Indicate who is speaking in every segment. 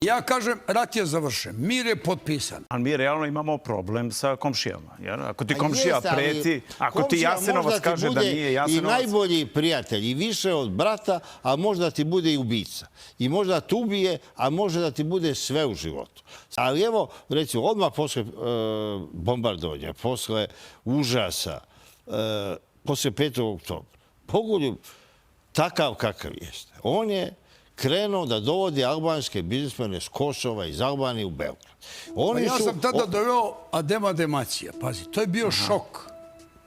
Speaker 1: Ja kažem, rat je završen, mir je potpisan.
Speaker 2: Ali mi realno imamo problem sa komšijama. Ako ti komšija preti, ako ti Jasenovac kaže da nije Jasenovac...
Speaker 3: I najbolji prijatelj, i više od brata, a možda ti bude i ubica. I možda te ubije, a može da ti bude sve u životu. Ali evo, recimo, odmah posle bombardovanja, posle užasa, posle 5. oktobra, Bogoljub, takav kakav jeste, on je krenuo da dovodi albanske biznismene s Kosova iz Albanije u Beograd.
Speaker 1: Ja sam tada doveo Adema Demacija. Pazi, to je bio šok.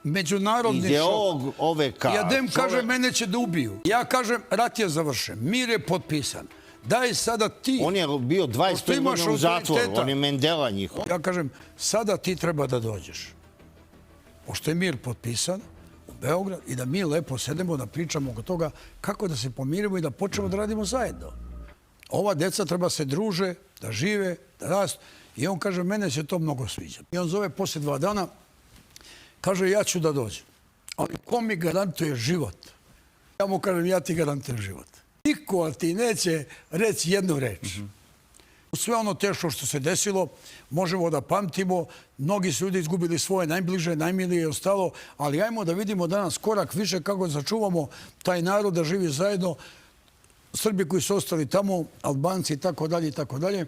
Speaker 1: Međunarodni šok.
Speaker 3: Ideolog OVK.
Speaker 1: I Adem kaže, mene će da ubiju. Ja kažem, rat je završen, mir je potpisan. Daj sada ti...
Speaker 3: On je bio 25 godina u zatvoru, on je Mendela njihov.
Speaker 1: Ja kažem, sada ti treba da dođeš. Pošto je mir potpisan, Beograd, i da mi lepo sedemo da pričamo oko toga kako da se pomirimo i da počnemo da radimo zajedno. Ova deca treba se druže, da žive, da rastu. I on kaže, mene se to mnogo sviđa. I on zove posle 2 dana, kaže, ja ću da dođem. Ali ko mi garantuje život? Ja mu kažem, ja ti garantujem život. Niko ti neće reći jednu reč. Sve ono teško što se desilo, možemo da pamtimo. Mnogi su ljudi izgubili svoje najbliže, najmilije i ostalo, ali ajmo da vidimo danas korak više kako začuvamo taj narod da živi zajedno. Srbi koji su ostali tamo, Albanci i tako dalje i tako dalje.